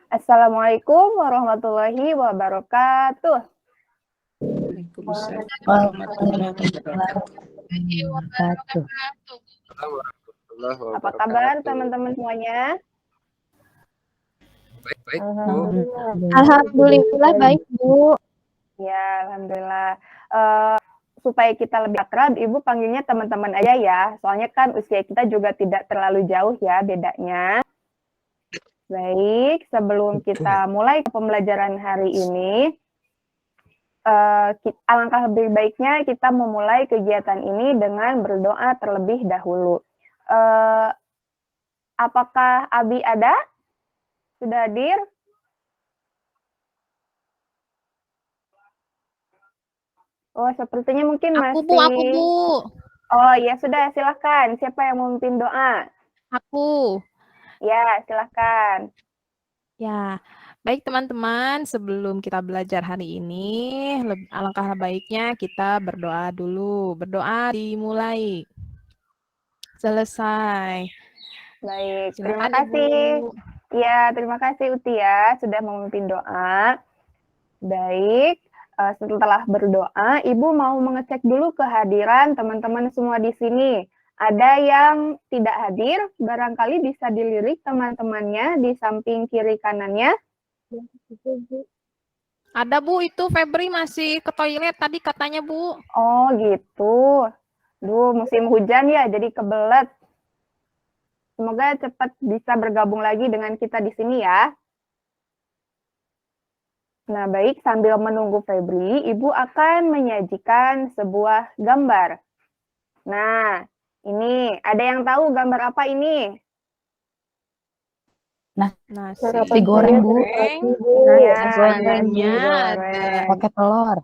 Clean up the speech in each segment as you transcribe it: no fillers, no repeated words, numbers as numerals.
Assalamualaikum warahmatullahi wabarakatuh. Waalaikumsalam warahmatullahi wabarakatuh. Apa kabar teman-teman semuanya? Baik, Bu. Alhamdulillah baik, Bu. Ya, alhamdulillah. Supaya kita lebih akrab, Ibu panggilnya teman-teman aja ya. Soalnya kan usia kita juga tidak terlalu jauh ya bedanya. Baik, sebelum kita mulai pembelajaran hari ini, alangkah lebih baiknya kita memulai kegiatan ini dengan berdoa terlebih dahulu. Apakah Abi ada? Sudah hadir? Oh, sepertinya mungkin Aku, masih... Bu. Oh, ya sudah, silahkan. Siapa yang mau memimpin doa? Aku. Ya, silahkan. Ya, baik teman-teman. Sebelum kita belajar hari ini, alangkah baiknya kita berdoa dulu. Berdoa dimulai. Selesai. Baik, Silakan, terima kasih. Ibu. Ya, terima kasih Uti ya, sudah memimpin doa. Baik, setelah berdoa, Ibu mau mengecek dulu kehadiran teman-teman semua di sini. Ada yang tidak hadir, barangkali bisa dilirik teman-temannya di samping kiri kanannya. Ada, Bu, itu Febri masih ke toilet tadi katanya, Bu. Oh gitu. Duh, musim hujan ya, jadi kebelet. Semoga cepat bisa bergabung lagi dengan kita di sini ya. Nah, baik, sambil menunggu Febri, Ibu akan menyajikan sebuah gambar. Nah, ini, ada yang tahu gambar apa ini? Nasi goreng, Bu. Ya, sayurnya goreng. Pakai telur.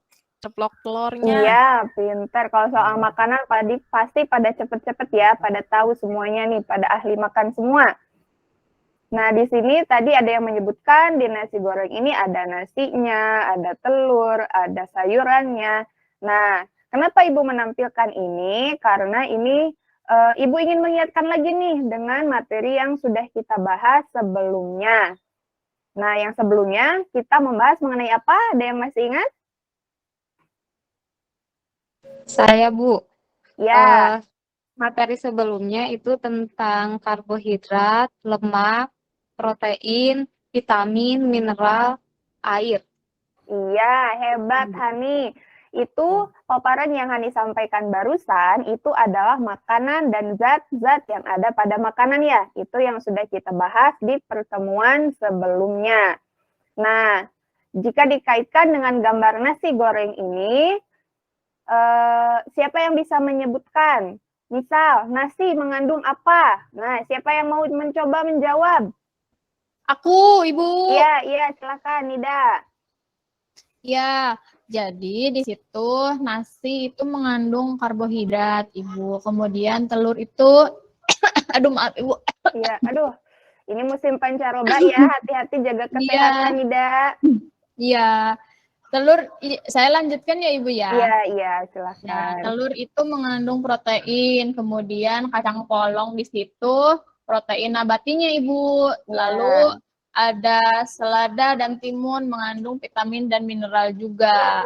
Ceplok telurnya. Iya, pintar. Kalau soal makanan pasti pada cepet-cepet ya, pada tahu semuanya nih, pada ahli makan semua. Nah, di sini tadi ada yang menyebutkan di nasi goreng ini ada nasinya, ada telur, ada sayurannya. Nah, kenapa Ibu menampilkan ini? Karena ini Ibu ingin mengingatkan lagi nih dengan materi yang sudah kita bahas sebelumnya. Nah, yang sebelumnya kita membahas mengenai apa? Ada yang masih ingat? Saya, Bu. Ya. Materi sebelumnya itu tentang karbohidrat, lemak, protein, vitamin, mineral, air. Iya, hebat Hani. Itu paparan yang Hani sampaikan barusan, itu adalah makanan dan zat-zat yang ada pada makanan ya. Itu yang sudah kita bahas di pertemuan sebelumnya. Nah, jika dikaitkan dengan gambar nasi goreng ini, siapa yang bisa menyebutkan? Misal, nasi mengandung apa? Nah, siapa yang mau mencoba menjawab? Aku, Ibu. Iya, silakan Nida. Ya, jadi di situ nasi itu mengandung karbohidrat, Ibu. Kemudian telur itu, aduh maaf Ibu. Iya, aduh. Ini musim pancaroba ya, hati-hati jaga kesehatan Nida. Iya. Telur, saya lanjutkan ya Ibu ya. Iya, silakan. Nah, telur itu mengandung protein, kemudian kacang polong di situ protein nabatinya Ibu. Lalu ada selada dan timun mengandung vitamin dan mineral juga.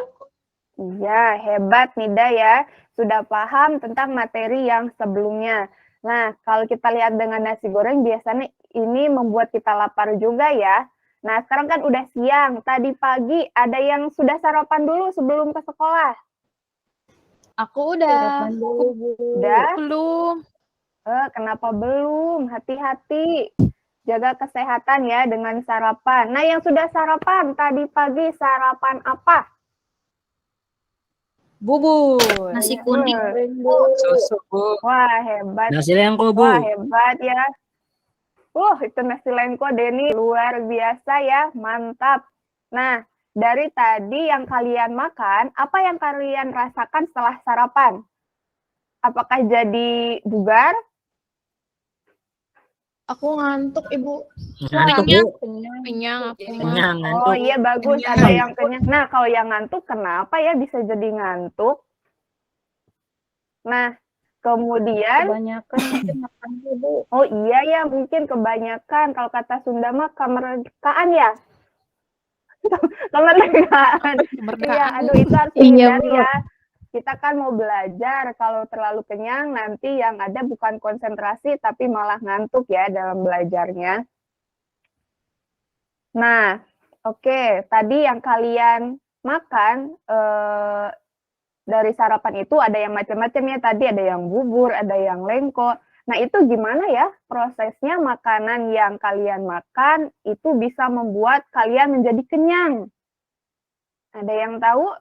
Iya, hebat Nida ya. Sudah paham tentang materi yang sebelumnya. Nah, kalau kita lihat dengan nasi goreng, biasanya ini membuat kita lapar juga ya. Nah, sekarang kan udah siang. Tadi pagi ada yang sudah sarapan dulu sebelum ke sekolah? Aku udah. Udah? Belum. Kenapa belum? Hati-hati. Jaga kesehatan ya dengan sarapan. Nah, yang sudah sarapan, tadi pagi sarapan apa? Bubur. Nasi kuning. Susu, Bu. Wah, hebat. Nasi lengko, Bu. Wah, hebat ya. Itu nasi lengko Denny luar biasa ya, mantap. Nah, dari tadi yang kalian makan, apa yang kalian rasakan setelah sarapan? Apakah jadi bugar? Aku ngantuk, Ibu. Ngantuk, Bu. Kenyang. Kenyang, ngantuk. Oh iya, bagus. Ada yang kenyang. Nah, kalau yang ngantuk, kenapa ya bisa jadi ngantuk? Nah, Kemudian, Kebanyakan mungkin makan Bu. oh iya ya, mungkin kebanyakan. Kalau kata Sunda mah kemerdekaan ya. Kemerdekaan. Iya, Kemerdekaan, Bu. aduh itu harus Iya, dihindari Bu. ya. Kita kan mau belajar, kalau terlalu kenyang nanti yang ada bukan konsentrasi tapi malah ngantuk ya dalam belajarnya. Nah, oke, tadi yang kalian makan dari sarapan itu ada yang macam-macam ya, tadi ada yang bubur, ada yang lengko. Nah, itu gimana ya prosesnya makanan yang kalian makan itu bisa membuat kalian menjadi kenyang? Ada yang tahu?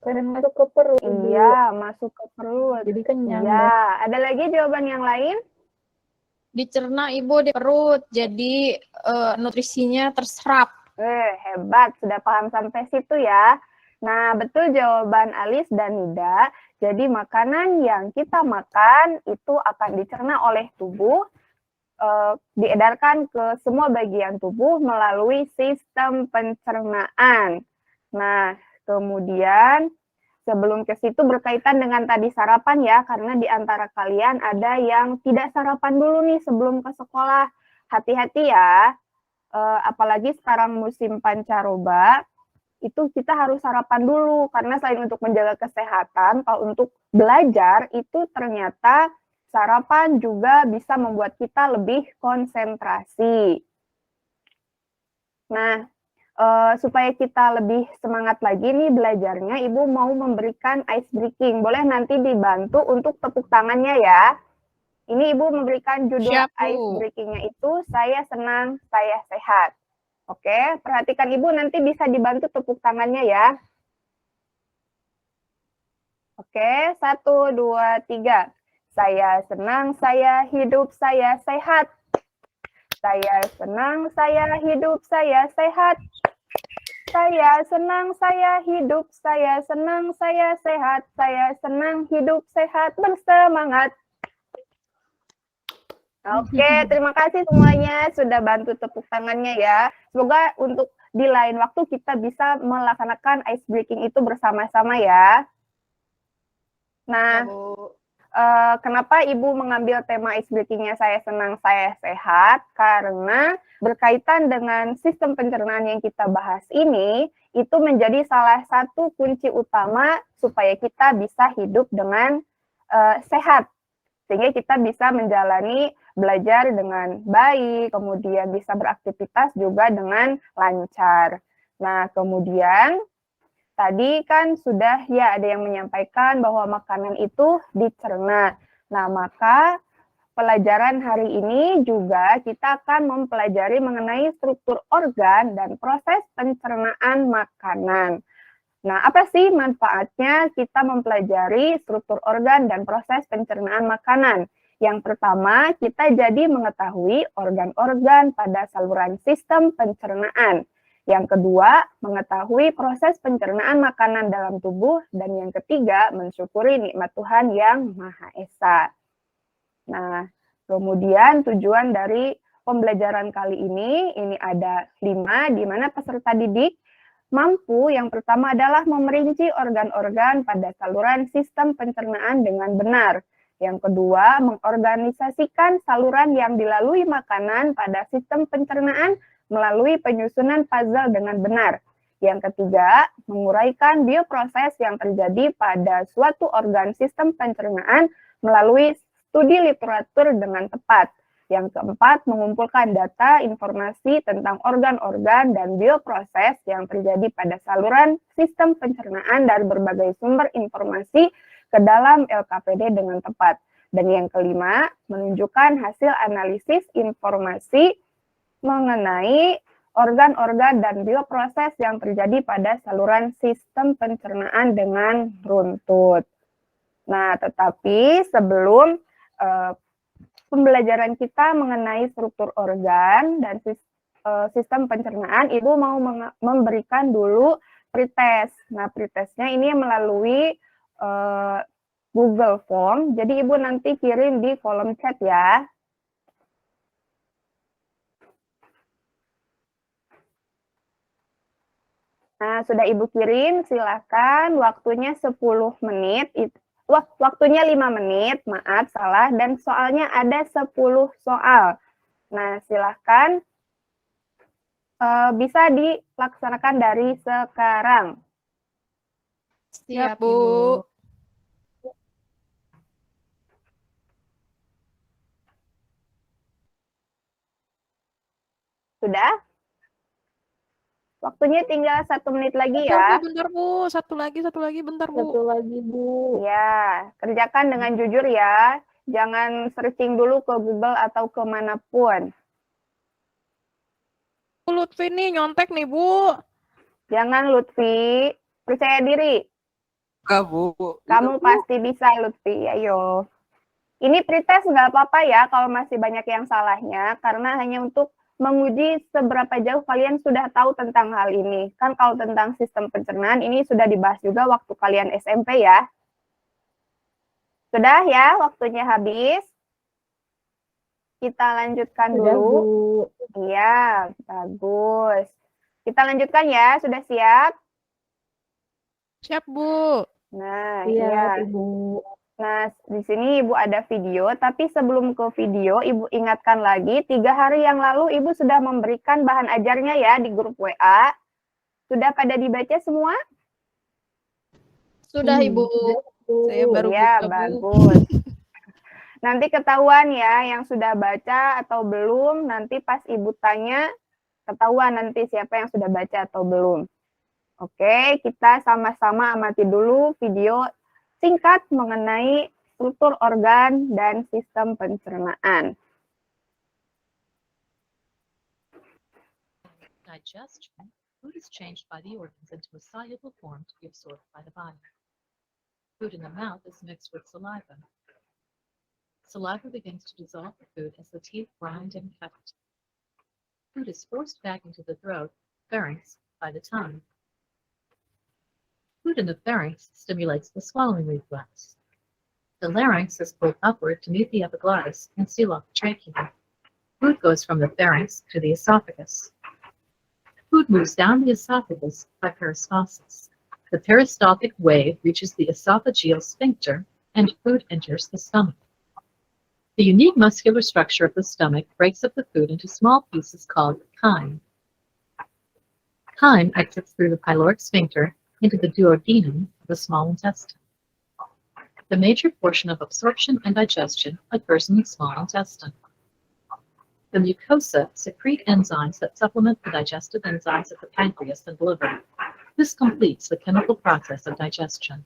Kadang masuk ke perut, Bu. Iya, masuk ke perut. Jadi kenyang. Iya, ada lagi jawaban yang lain? Dicerna Ibu di perut, jadi nutrisinya terserap. Hebat, sudah paham sampai situ ya. Nah, betul jawaban Alis dan Nida. Jadi makanan yang kita makan itu akan dicerna oleh tubuh, diedarkan ke semua bagian tubuh melalui sistem pencernaan. Nah, kemudian sebelum ke situ berkaitan dengan tadi sarapan ya, karena di antara kalian ada yang tidak sarapan dulu nih sebelum ke sekolah. Hati-hati ya, apalagi sekarang musim pancaroba, itu kita harus sarapan dulu, karena selain untuk menjaga kesehatan, kalau untuk belajar itu ternyata sarapan juga bisa membuat kita lebih konsentrasi. Nah, supaya kita lebih semangat lagi nih belajarnya, Ibu mau memberikan ice breaking. Boleh nanti dibantu untuk tepuk tangannya ya. Ini Ibu memberikan judul Siap, Bu. ice breaking-nya itu, saya senang, saya sehat. Oke, perhatikan Ibu, nanti bisa dibantu tepuk tangannya ya. Oke, 1, 2, 3. Saya senang, saya hidup, saya sehat. Saya senang, saya hidup, saya sehat. Saya senang, saya hidup, saya senang, saya sehat. Saya senang, hidup, sehat, bersemangat. Oke, terima kasih semuanya sudah bantu tepuk tangannya ya. Semoga untuk di lain waktu kita bisa melaksanakan ice breaking itu bersama-sama ya. Nah, kenapa Ibu mengambil tema ice breaking-nya saya senang, saya sehat? Karena berkaitan dengan sistem pencernaan yang kita bahas ini, itu menjadi salah satu kunci utama supaya kita bisa hidup dengan sehat. Sehingga kita bisa menjalani belajar dengan baik, kemudian bisa beraktivitas juga dengan lancar. Nah, kemudian tadi kan sudah ya ada yang menyampaikan bahwa makanan itu dicerna. Nah, maka pelajaran hari ini juga kita akan mempelajari mengenai struktur organ dan proses pencernaan makanan. Nah, apa sih manfaatnya kita mempelajari struktur organ dan proses pencernaan makanan? Yang pertama, kita jadi mengetahui organ-organ pada saluran sistem pencernaan. Yang kedua, mengetahui proses pencernaan makanan dalam tubuh. Dan yang ketiga, mensyukuri nikmat Tuhan yang Maha Esa. Nah, kemudian tujuan dari pembelajaran kali ini ada 5, di mana peserta didik mampu yang pertama adalah memerinci organ-organ pada saluran sistem pencernaan dengan benar. Yang kedua, mengorganisasikan saluran yang dilalui makanan pada sistem pencernaan melalui penyusunan puzzle dengan benar. Yang ketiga, menguraikan bioproses yang terjadi pada suatu organ sistem pencernaan melalui studi literatur dengan tepat. Yang keempat, mengumpulkan data informasi tentang organ-organ dan bioproses yang terjadi pada saluran sistem pencernaan dari berbagai sumber informasi ke dalam LKPD dengan tepat. Dan yang kelima, menunjukkan hasil analisis informasi mengenai organ-organ dan bioproses yang terjadi pada saluran sistem pencernaan dengan runtut. Nah, tetapi sebelum pembelajaran kita mengenai struktur organ dan sistem pencernaan, Ibu mau memberikan dulu pretest. Nah, pretestnya ini melalui Google Form. Jadi Ibu nanti kirim di kolom chat ya. Nah, sudah Ibu kirim, silakan. Waktunya 10 menit. Wah, waktunya 5 menit, maaf salah. Dan soalnya ada 10 soal. Nah, silakan bisa dilaksanakan dari sekarang. Siap, Bu. Ibu. Sudah? Waktunya tinggal 1 menit lagi Bentar, ya. Bu. Satu lagi, bentar, Bu. Satu lagi, Bu. Ya, kerjakan dengan jujur ya. Jangan searching dulu ke Google atau kemanapun. Bu Lutfi nih, nyontek nih, Bu. Jangan, Lutfi. Percaya diri. Enggak, Bu. Kamu pasti bisa, Lutfi. Ayo. Ini pretest nggak apa-apa ya kalau masih banyak yang salahnya, karena hanya untuk menguji seberapa jauh kalian sudah tahu tentang hal ini. Kan kalau tentang sistem pencernaan, ini sudah dibahas juga waktu kalian SMP ya. Sudah ya, waktunya habis. Kita lanjutkan Sudah, dulu. Bu. Iya, bagus. Kita lanjutkan ya, sudah siap? Siap, Bu. Nah, Iya, iya. Ibu. Nah, di sini Ibu ada video, tapi sebelum ke video, Ibu ingatkan lagi, 3 hari yang lalu Ibu sudah memberikan bahan ajarnya ya di grup WA. Sudah pada dibaca semua? Sudah, Ibu. Saya baru Ya, buka, Bu. bagus. Nanti ketahuan ya yang sudah baca atau belum, nanti pas Ibu tanya, ketahuan nanti siapa yang sudah baca atau belum. Oke, kita sama-sama amati dulu video singkat mengenai struktur organ dan sistem pencernaan. Digestion, food is changed by the organs into a soluble form to be absorbed by the body. Food in the mouth is mixed with saliva. Saliva begins to dissolve the food as the teeth grind and cut it. Food is forced back into the throat, pharynx, by the tongue. Food in the pharynx stimulates the swallowing reflex. The larynx is pulled upward to meet the epiglottis and seal off the trachea. Food goes from the pharynx to the esophagus. Food moves down the esophagus by peristalsis. The peristaltic wave reaches the esophageal sphincter and food enters the stomach. The unique muscular structure of the stomach breaks up the food into small pieces called chyme. Chyme exits through the pyloric sphincter into the duodenum of the small intestine. The major portion of absorption and digestion occurs in the small intestine. The mucosa secrete enzymes that supplement the digestive enzymes of the pancreas and liver. This completes the chemical process of digestion.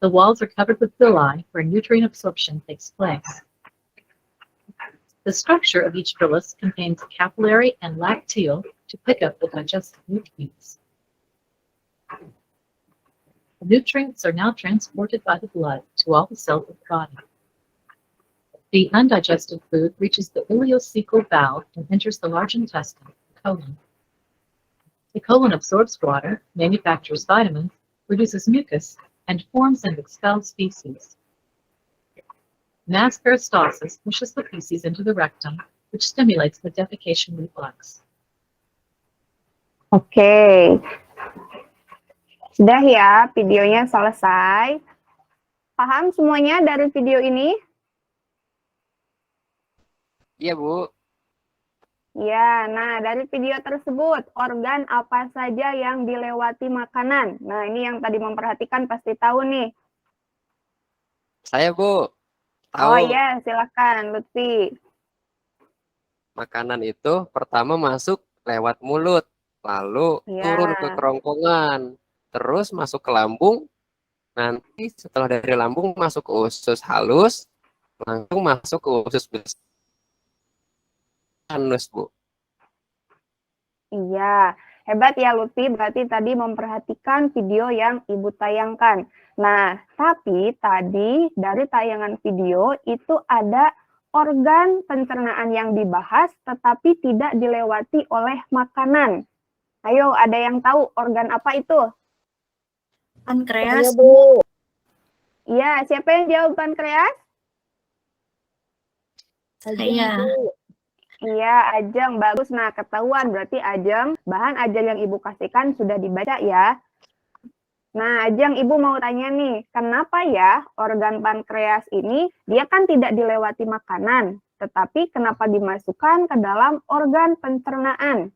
The walls are covered with villi where nutrient absorption takes place. The structure of each villus contains capillary and lacteal to pick up the digested nutrients. The nutrients are now transported by the blood to all the cells of the body. The undigested food reaches the ileocecal valve and enters the large intestine, the colon. The colon absorbs water, manufactures vitamins, produces mucus, and forms and expels feces. Mass peristalsis pushes the feces into the rectum, which stimulates the defecation reflex. Oke. Sudah ya, videonya selesai. Paham semuanya dari video ini? Iya, Bu. Ya, nah dari video tersebut, organ apa saja yang dilewati makanan? Nah, ini yang tadi memperhatikan pasti tahu nih. Saya, Bu, Oh tahu iya, silakan Lutfi. makanan itu pertama masuk lewat mulut, lalu turun ke Ya, kerongkongan, terus masuk ke lambung, nanti setelah dari lambung masuk ke usus halus, langsung masuk ke usus besar, anus, Bu. iya. Hebat ya Lutfi, berarti tadi memperhatikan video yang Ibu tayangkan. Nah, tapi tadi dari tayangan video itu ada organ pencernaan yang dibahas tetapi tidak dilewati oleh makanan. Ayo, ada yang tahu organ apa itu? Saya, Pankreas, Bu. Iya, siapa yang jawab pankreas? saya. Bu. Iya, Ajeng, bagus. Nah, ketahuan berarti Ajeng, bahan ajar yang Ibu kasihkan sudah dibaca ya. Nah, Ajeng, Ibu mau tanya nih, kenapa ya organ pankreas ini dia kan tidak dilewati makanan, tetapi kenapa dimasukkan ke dalam organ pencernaan?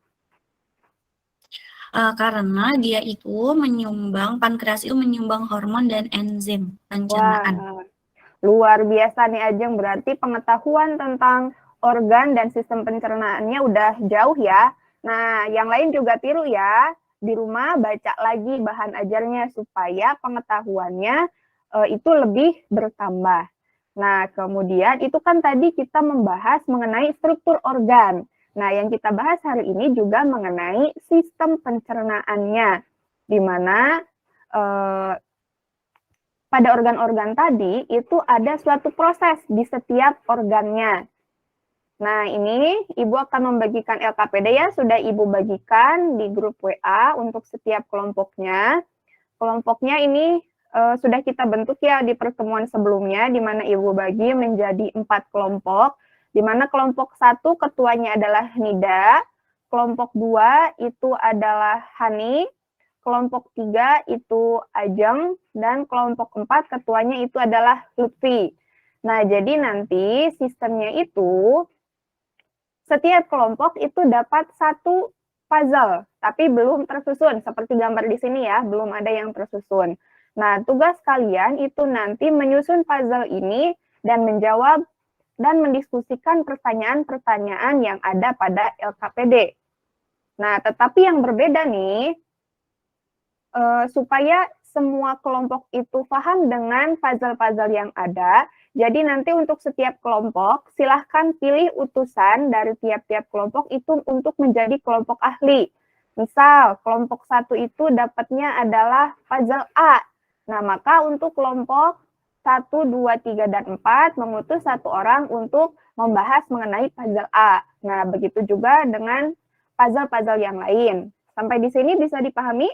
Karena dia itu pankreas itu menyumbang hormon dan enzim pencernaan. Wah, luar biasa nih Ajeng, berarti pengetahuan tentang organ dan sistem pencernaannya udah jauh ya. Nah, yang lain juga tiru ya. Di rumah baca lagi bahan ajarnya supaya pengetahuannya itu lebih bertambah. Nah, kemudian itu kan tadi kita membahas mengenai struktur organ. Nah, yang kita bahas hari ini juga mengenai sistem pencernaannya, di mana pada organ-organ tadi itu ada suatu proses di setiap organnya. Nah, ini Ibu akan membagikan LKPD ya, sudah Ibu bagikan di grup WA untuk setiap kelompoknya. Kelompoknya ini sudah kita bentuk ya di pertemuan sebelumnya, di mana Ibu bagi menjadi 4 kelompok, di mana kelompok 1 ketuanya adalah Nida, kelompok 2 itu adalah Hani, kelompok 3 itu Ajeng, dan kelompok 4 ketuanya itu adalah Lutfi. Nah, jadi nanti sistemnya itu, setiap kelompok itu dapat satu puzzle, tapi belum tersusun, seperti gambar di sini ya, belum ada yang tersusun. Nah, tugas kalian itu nanti menyusun puzzle ini dan menjawab dan mendiskusikan pertanyaan-pertanyaan yang ada pada LKPD. Nah, tetapi yang berbeda nih, supaya semua kelompok itu paham dengan puzzle-puzzle yang ada. Jadi nanti untuk setiap kelompok, silahkan pilih utusan dari tiap-tiap kelompok itu untuk menjadi kelompok ahli. Misal, kelompok 1 itu dapatnya adalah puzzle A. Nah, maka untuk kelompok 1, 2, 3, dan 4 mengutus 1 orang untuk membahas mengenai puzzle A. Nah, begitu juga dengan puzzle-puzzle yang lain. Sampai di sini bisa dipahami?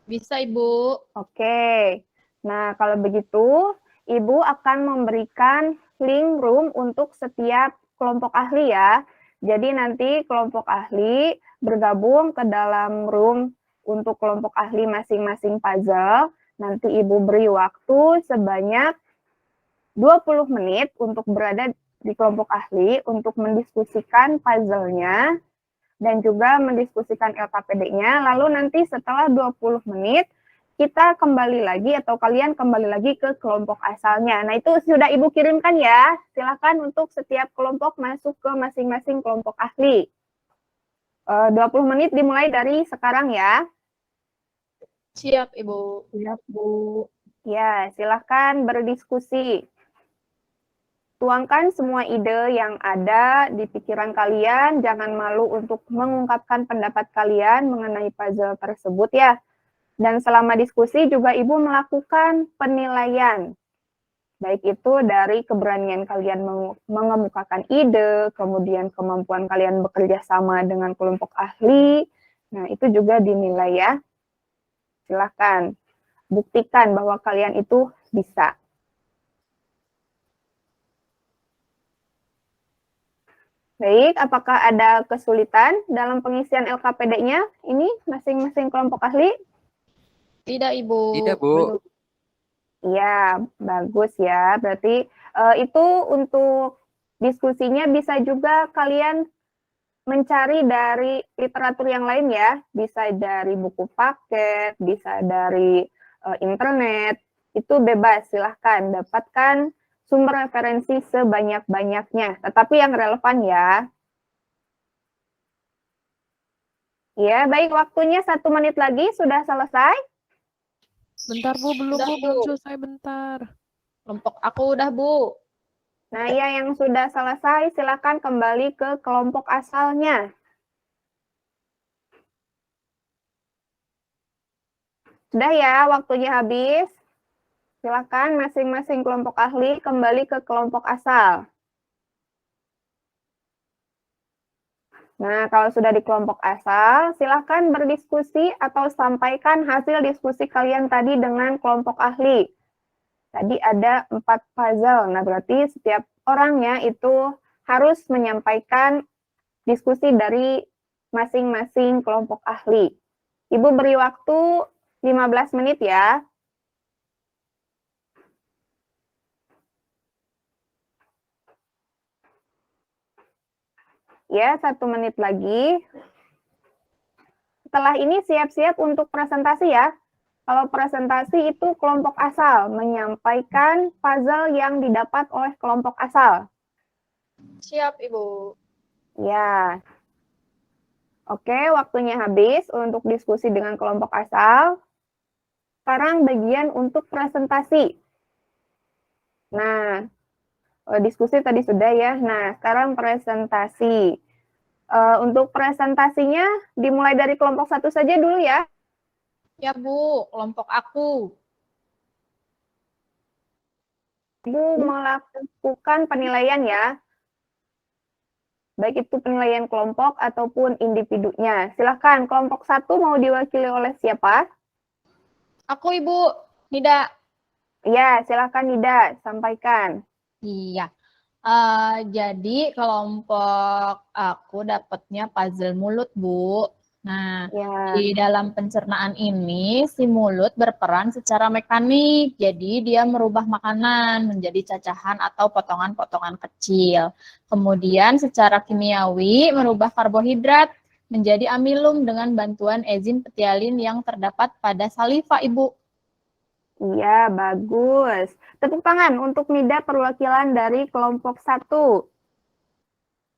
Bisa, Ibu. Oke. Nah, kalau begitu, Ibu akan memberikan link room untuk setiap kelompok ahli ya. Jadi nanti kelompok ahli bergabung ke dalam room untuk kelompok ahli masing-masing puzzle. Nanti Ibu beri waktu sebanyak 20 menit untuk berada di kelompok ahli untuk mendiskusikan puzzle-nya dan juga mendiskusikan LKPD-nya. Lalu nanti setelah 20 menit, kita kembali lagi atau kalian kembali lagi ke kelompok asalnya. Nah, itu sudah Ibu kirimkan ya. Silakan untuk setiap kelompok masuk ke masing-masing kelompok ahli. 20 menit dimulai dari sekarang ya. Siap, Ibu. Siap, Bu. Ya, silakan berdiskusi. Tuangkan semua ide yang ada di pikiran kalian, jangan malu untuk mengungkapkan pendapat kalian mengenai puzzle tersebut ya. Dan selama diskusi juga Ibu melakukan penilaian. Baik itu dari keberanian kalian mengemukakan ide, kemudian kemampuan kalian bekerja sama dengan kelompok ahli. Nah, itu juga dinilai ya. Silahkan buktikan bahwa kalian itu bisa. Baik, apakah ada kesulitan dalam pengisian LKPD-nya? Ini masing-masing kelompok ahli? Tidak, Ibu. Tidak, Bu. Iya, bagus ya. Berarti itu untuk diskusinya bisa juga kalian mencari dari literatur yang lain ya. Bisa dari buku paket, bisa dari internet. Itu bebas, silahkan dapatkan sumber referensi sebanyak-banyaknya. Tetapi yang relevan ya. Ya, baik, waktunya 1 menit lagi sudah selesai. Bentar, Bu. Belum, Udah, Bu. Belum Bu. selesai. Bentar. Kelompok aku udah, Bu. Nah, ya yang sudah selesai, silakan kembali ke kelompok asalnya. Sudah ya, waktunya habis. Silakan masing-masing kelompok ahli kembali ke kelompok asal. Nah, kalau sudah di kelompok asal, silakan berdiskusi atau sampaikan hasil diskusi kalian tadi dengan kelompok ahli. Tadi ada 4 puzzle, nah berarti setiap orangnya itu harus menyampaikan diskusi dari masing-masing kelompok ahli. Ibu beri waktu 15 menit ya. Ya, 1 menit lagi. Setelah ini siap-siap untuk presentasi ya. Kalau presentasi itu kelompok asal, menyampaikan puzzle yang didapat oleh kelompok asal. Siap, Ibu. Ya. Oke, waktunya habis untuk diskusi dengan kelompok asal. Sekarang bagian untuk presentasi. Nah, diskusi tadi sudah ya. Nah, sekarang presentasi. Untuk presentasinya dimulai dari kelompok 1 saja dulu ya. Ya, Bu. Kelompok aku. Ibu melakukan penilaian ya. Baik itu penilaian kelompok ataupun individunya. Silakan, kelompok 1 mau diwakili oleh siapa? Aku, Ibu. Nida. Ya, silakan Nida, sampaikan. Iya. Jadi kelompok aku dapatnya puzzle mulut, Bu. Nah, Ya, di dalam pencernaan ini, si mulut berperan secara mekanik. Jadi dia merubah makanan menjadi cacahan atau potongan-potongan kecil. Kemudian secara kimiawi merubah karbohidrat menjadi amilum dengan bantuan enzim petialin yang terdapat pada saliva, Ibu. iya, bagus. Tepuk tangan untuk Nida perwakilan dari kelompok 1.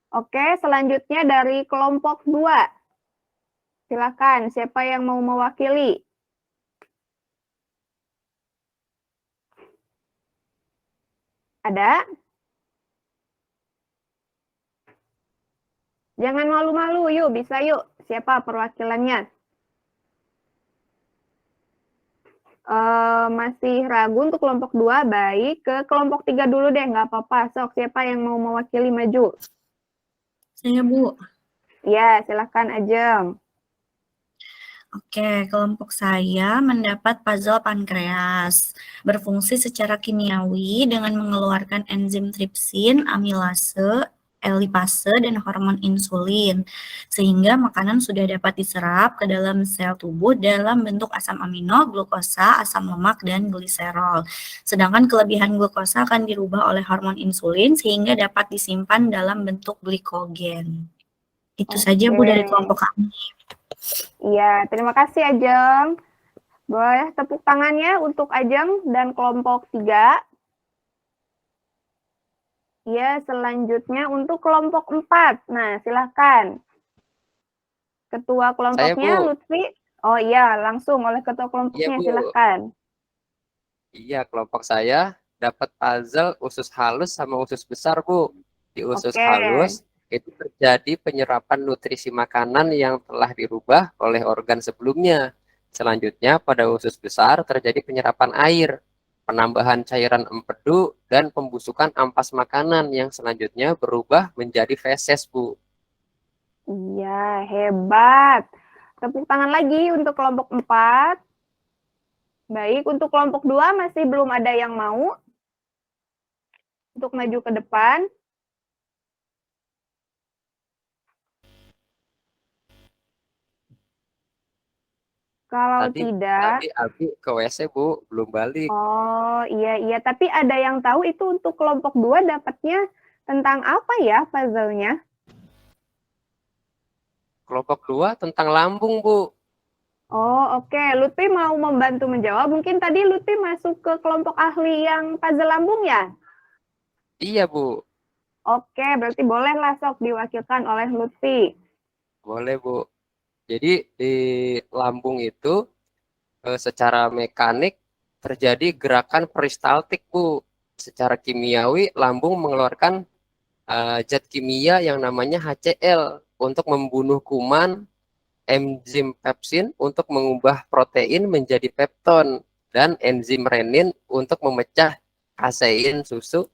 Oke, selanjutnya dari kelompok 2. Silakan, siapa yang mau mewakili? Ada? Jangan malu-malu, yuk, bisa yuk. Siapa perwakilannya? Masih ragu untuk kelompok 2, baik. Ke kelompok 3 dulu deh, nggak apa-apa. Sok, siapa yang mau mewakili maju? Saya, Bu. Ya, silakan Ajeng. Oke, kelompok saya mendapat puzzle pankreas. Berfungsi secara kimiawi dengan mengeluarkan enzim tripsin, amilase, lipase, dan hormon insulin. Sehingga makanan sudah dapat diserap ke dalam sel tubuh dalam bentuk asam amino, glukosa, asam lemak, dan gliserol. Sedangkan kelebihan glukosa akan dirubah oleh hormon insulin sehingga dapat disimpan dalam bentuk glikogen. Itu saja, Bu, dari Oke. kelompok kami. Iya, terima kasih Ajeng. Boleh tepuk tangannya untuk Ajeng dan kelompok 3. Ya, selanjutnya untuk kelompok 4. Nah, silahkan. Ketua kelompoknya, Bu. Lutfi. Oh iya, langsung oleh ketua Iya, kelompoknya, Bu. silahkan. Iya, kelompok saya dapat puzzle usus halus sama usus besar, Bu. Di usus Oke. halus itu terjadi penyerapan nutrisi makanan yang telah dirubah oleh organ sebelumnya. Selanjutnya, pada usus besar terjadi penyerapan air, penambahan cairan empedu, dan pembusukan ampas makanan yang selanjutnya berubah menjadi feses, Bu. Iya, hebat. Tepuk tangan lagi untuk kelompok 4. Baik, untuk kelompok 2 masih belum ada yang mau untuk maju ke depan. Kalau tidak, Tadi Abi ke WC, Bu, belum balik. oh iya, tapi ada yang tahu itu untuk kelompok 2 dapatnya tentang apa ya puzzle-nya? Kelompok 2 tentang lambung, Bu. Oh oke, Lutfi mau membantu menjawab. Mungkin tadi Lutfi masuk ke kelompok ahli yang puzzle lambung ya? Iya, Bu. Oke, berarti bolehlah sok diwakilkan oleh Lutfi. Boleh, Bu. Jadi di lambung itu secara mekanik terjadi gerakan peristaltik, Bu. Secara kimiawi, lambung mengeluarkan zat kimia yang namanya HCl untuk membunuh kuman, enzim pepsin untuk mengubah protein menjadi pepton, dan enzim renin untuk memecah kasein susu,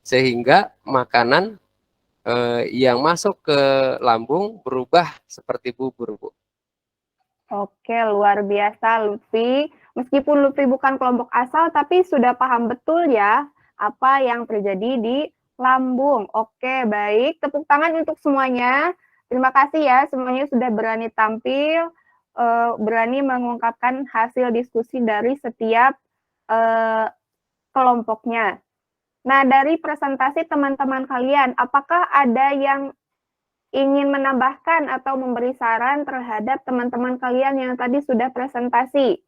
sehingga makanan yang masuk ke lambung berubah seperti bubur, Bu. Oke, luar biasa Lutfi. Meskipun Lutfi bukan kelompok asal, tapi sudah paham betul ya apa yang terjadi di lambung. Oke, baik. Tepuk tangan untuk semuanya. Terima kasih ya, semuanya sudah berani tampil, berani mengungkapkan hasil diskusi dari setiap kelompoknya. Nah, dari presentasi teman-teman kalian, apakah ada yang ingin menambahkan atau memberi saran terhadap teman-teman kalian yang tadi sudah presentasi?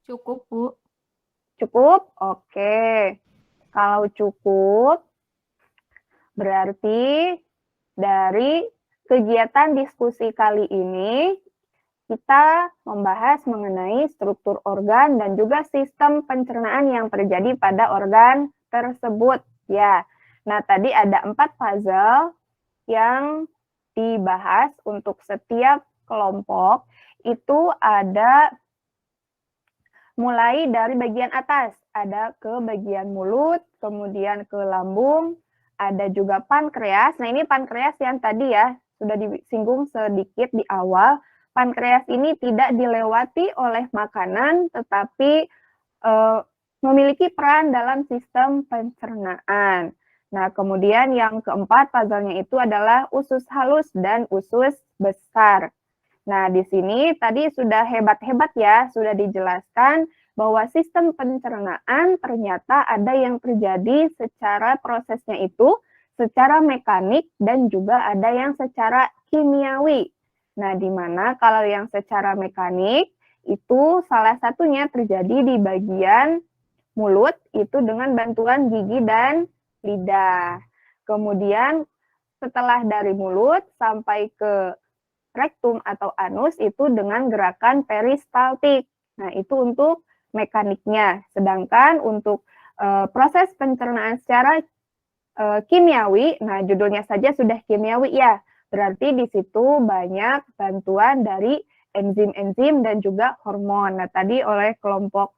Cukup, Bu. Cukup? Oke. Kalau cukup, berarti dari kegiatan diskusi kali ini, kita membahas mengenai struktur organ dan juga sistem pencernaan yang terjadi pada organ tersebut. Ya, nah tadi ada 4 puzzle yang dibahas untuk setiap kelompok. Itu ada mulai dari bagian atas, ada ke bagian mulut, kemudian ke lambung, ada juga pankreas. Nah, ini pankreas yang tadi ya, sudah disinggung sedikit di awal. Pankreas ini tidak dilewati oleh makanan, tetapi memiliki peran dalam sistem pencernaan. Nah, kemudian yang keempat puzzle-nya itu adalah usus halus dan usus besar. Nah, di sini tadi sudah hebat-hebat ya, sudah dijelaskan bahwa sistem pencernaan ternyata ada yang terjadi secara prosesnya itu secara mekanik dan juga ada yang secara kimiawi. Nah, di mana kalau yang secara mekanik itu salah satunya terjadi di bagian mulut itu dengan bantuan gigi dan lidah. Kemudian setelah dari mulut sampai ke rektum atau anus itu dengan gerakan peristaltik. Nah, itu untuk mekaniknya. Sedangkan untuk proses pencernaan secara kimiawi, nah judulnya saja sudah kimiawi ya. Berarti di situ banyak bantuan dari enzim-enzim dan juga hormon. Nah, tadi oleh kelompok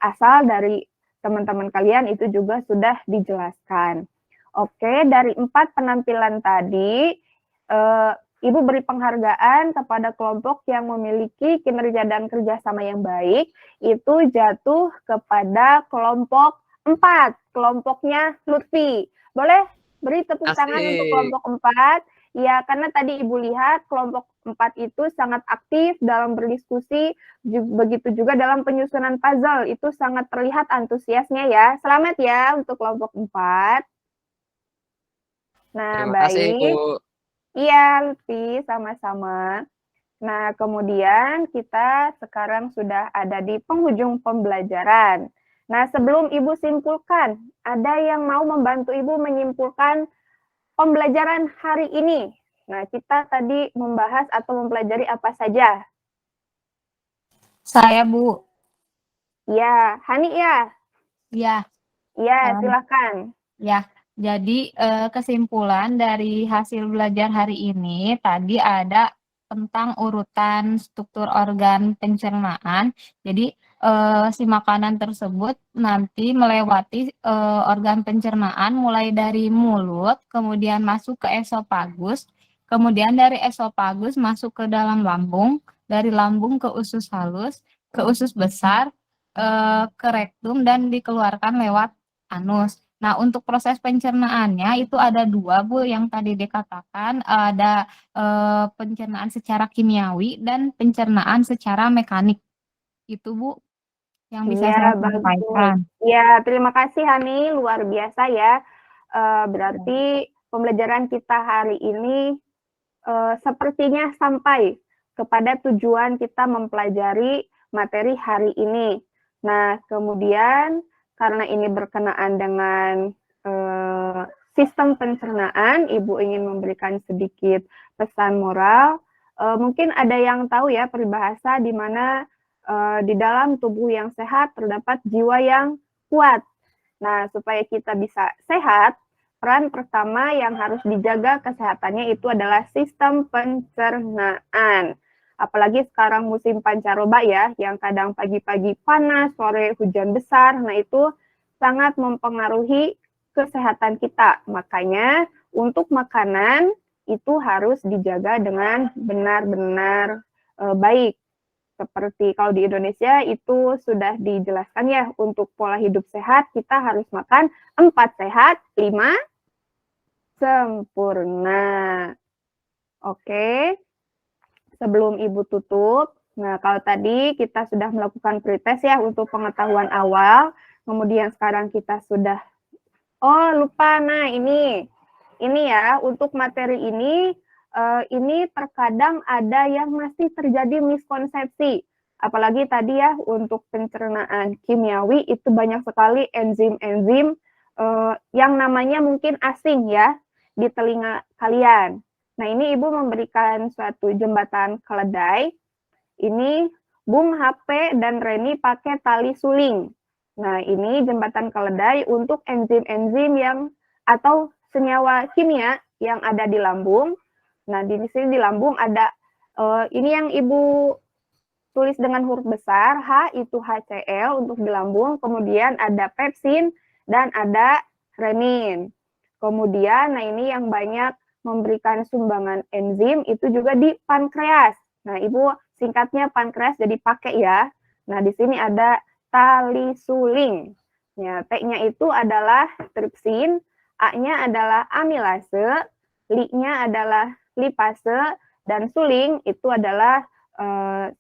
asal dari teman-teman kalian itu juga sudah dijelaskan. Oke, dari 4 penampilan tadi, Ibu beri penghargaan kepada kelompok yang memiliki kinerja dan kerjasama yang baik, itu jatuh kepada kelompok 4, kelompoknya Lutfi. Boleh beri tepuk tangan untuk kelompok 4? Ya, karena tadi Ibu lihat kelompok 4 itu sangat aktif dalam berdiskusi, begitu juga dalam penyusunan puzzle, itu sangat terlihat antusiasnya ya. Selamat ya untuk kelompok 4. Nah, Terima kasih, baik. Bu. Iya, Lutfi, sama-sama. Nah, kemudian kita sekarang sudah ada di penghujung pembelajaran. Nah, sebelum Ibu simpulkan, ada yang mau membantu Ibu menyimpulkan pembelajaran hari ini? Nah, kita tadi membahas atau mempelajari apa saja? Saya, Bu. Ya, Hani ya? Ya, Ya, silakan. ya. Jadi kesimpulan dari hasil belajar hari ini tadi ada tentang urutan struktur organ pencernaan. Jadi si makanan tersebut nanti melewati organ pencernaan mulai dari mulut, kemudian masuk ke esofagus, kemudian dari esofagus masuk ke dalam lambung, dari lambung ke usus halus, ke usus besar, ke rektum dan dikeluarkan lewat anus. Nah, untuk proses pencernaannya itu ada 2, Bu, yang tadi dikatakan ada pencernaan secara kimiawi dan pencernaan secara mekanik. Itu, Bu, yang bisa saya sampaikan. Ya, terima kasih Hani, luar biasa ya. Berarti pembelajaran kita hari ini sepertinya sampai kepada tujuan kita mempelajari materi hari ini. Nah, kemudian karena ini berkenaan dengan sistem pencernaan, Ibu ingin memberikan sedikit pesan moral. Mungkin ada yang tahu ya peribahasa di mana di dalam tubuh yang sehat terdapat jiwa yang kuat. Nah, supaya kita bisa sehat, peran pertama yang harus dijaga kesehatannya itu adalah sistem pencernaan. Apalagi sekarang musim pancaroba ya, yang kadang pagi-pagi panas, sore hujan besar, nah itu sangat mempengaruhi kesehatan kita. Makanya untuk makanan itu harus dijaga dengan benar-benar baik. seperti kalau di Indonesia itu sudah dijelaskan ya, untuk pola hidup sehat kita harus makan 4 sehat, 5 sempurna. Oke, sebelum Ibu tutup, nah kalau tadi kita sudah melakukan pretest ya untuk pengetahuan awal, kemudian sekarang kita sudah, oh lupa, nah ini ya, untuk materi ini terkadang ada yang masih terjadi miskonsepsi. Apalagi tadi ya, untuk pencernaan kimiawi itu banyak sekali enzim-enzim yang namanya mungkin asing ya di telinga kalian. Nah, ini Ibu memberikan suatu jembatan keledai. Ini Bung HP dan Reni pakai tali suling. Nah, ini jembatan keledai untuk enzim-enzim yang atau senyawa kimia yang ada di lambung. Nah, di sini di lambung ada, ini yang Ibu tulis dengan huruf besar, H itu HCl untuk di lambung, kemudian ada pepsin dan ada renin. Kemudian, nah ini yang banyak memberikan sumbangan enzim itu juga di pankreas. Nah, Ibu singkatnya pankreas jadi pakai ya. Nah, di sini ada tali suling. Ya, T-nya itu adalah tripsin, A-nya adalah amilase, Li-nya adalah lipase, dan suling itu adalah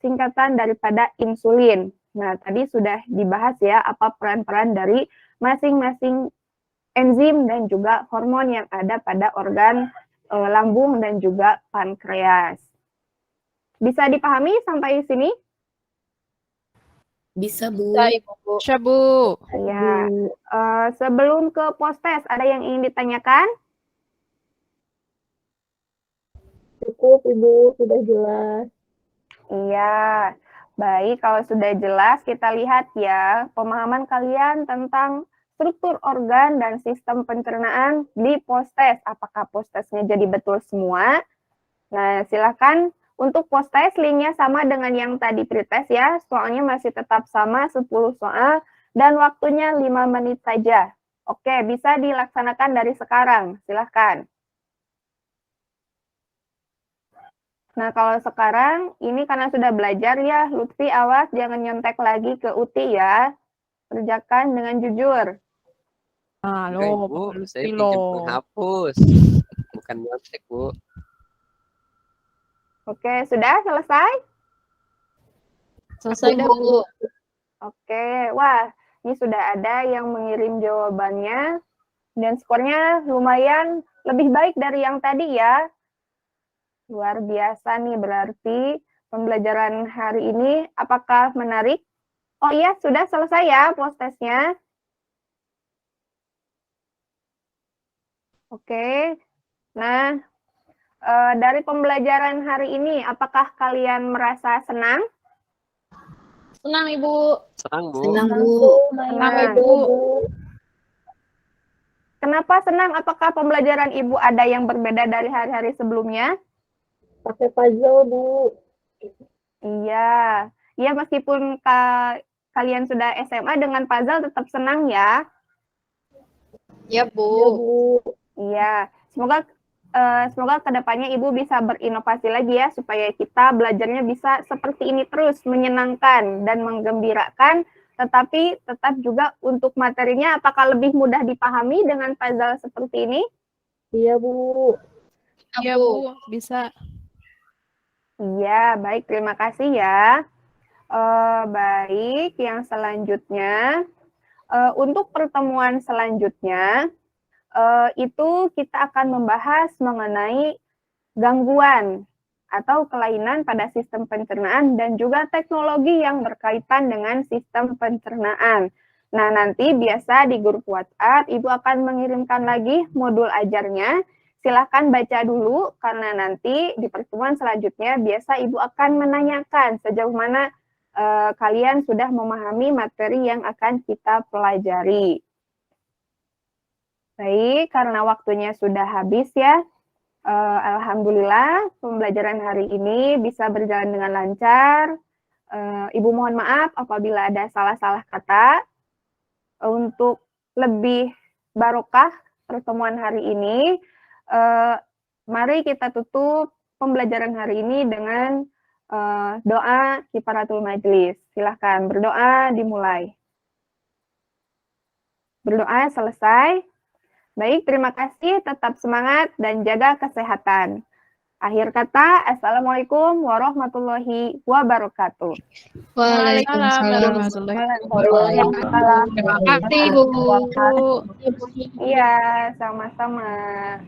singkatan daripada insulin. Nah, tadi sudah dibahas ya apa peran-peran dari masing-masing enzim dan juga hormon yang ada pada organ lambung dan juga pankreas. Bisa dipahami sampai sini? Bisa, Bu. Bisa, Ibu. Bisa, Bu. Ya. Sebelum ke post-test, ada yang ingin ditanyakan? Cukup, Ibu, sudah jelas. Iya, baik. Kalau sudah jelas, kita lihat ya pemahaman kalian tentang struktur organ dan sistem pencernaan di post-test. Apakah post-testnya jadi betul semua? Nah, silakan untuk post-test linknya sama dengan yang tadi pretest ya. Soalnya masih tetap sama 10 soal dan waktunya 5 menit saja. Oke, bisa dilaksanakan dari sekarang. Silakan. Nah, kalau sekarang ini karena sudah belajar ya, Lutfi awas jangan nyontek lagi ke Uti ya. Kerjakan dengan jujur. Enggak, Ibu, saya pinjam penghapus. Bukan nyontek, Bu. Oke, sudah selesai? Selesai, Bu. Oke, wah, ini sudah ada yang mengirim jawabannya. Dan skornya lumayan lebih baik dari yang tadi ya. Luar biasa nih berarti pembelajaran hari ini. Apakah menarik? Oh iya, sudah selesai ya post-testnya. Oke, nah dari pembelajaran hari ini, apakah kalian merasa senang? Senang, Ibu. Senang, Bu. Senang, Bu. Senang, Nah, Ibu. kenapa senang? Apakah pembelajaran Ibu ada yang berbeda dari hari-hari sebelumnya? Pakai puzzle, Bu. Iya, iya meskipun kalian sudah SMA dengan puzzle tetap senang ya. Ya, Bu. Ya, Bu. Iya, semoga kedepannya Ibu bisa berinovasi lagi ya supaya kita belajarnya bisa seperti ini terus, menyenangkan dan menggembirakan, tetapi tetap juga untuk materinya apakah lebih mudah dipahami dengan puzzle seperti ini? Iya, Bu. Iya, Bu. Bisa. Iya, baik, terima kasih ya. Baik, yang selanjutnya, untuk pertemuan selanjutnya, itu kita akan membahas mengenai gangguan atau kelainan pada sistem pencernaan dan juga teknologi yang berkaitan dengan sistem pencernaan. Nah, nanti biasa di grup WhatsApp, Ibu akan mengirimkan lagi modul ajarnya. Silahkan baca dulu, karena nanti di pertemuan selanjutnya biasa Ibu akan menanyakan sejauh mana kalian sudah memahami materi yang akan kita pelajari. Baik, karena waktunya sudah habis ya. Alhamdulillah, pembelajaran hari ini bisa berjalan dengan lancar. Ibu mohon maaf apabila ada salah-salah kata. Untuk lebih barokah pertemuan hari ini, mari kita tutup pembelajaran hari ini dengan doa kifaratul majlis. Silahkan berdoa, dimulai. Berdoa selesai. Baik, terima kasih. Tetap semangat dan jaga kesehatan. Akhir kata, Assalamualaikum warahmatullahi wabarakatuh. Waalaikumsalam warahmatullahi wabarakatuh. Terima kasih, Bu. Iya, sama-sama.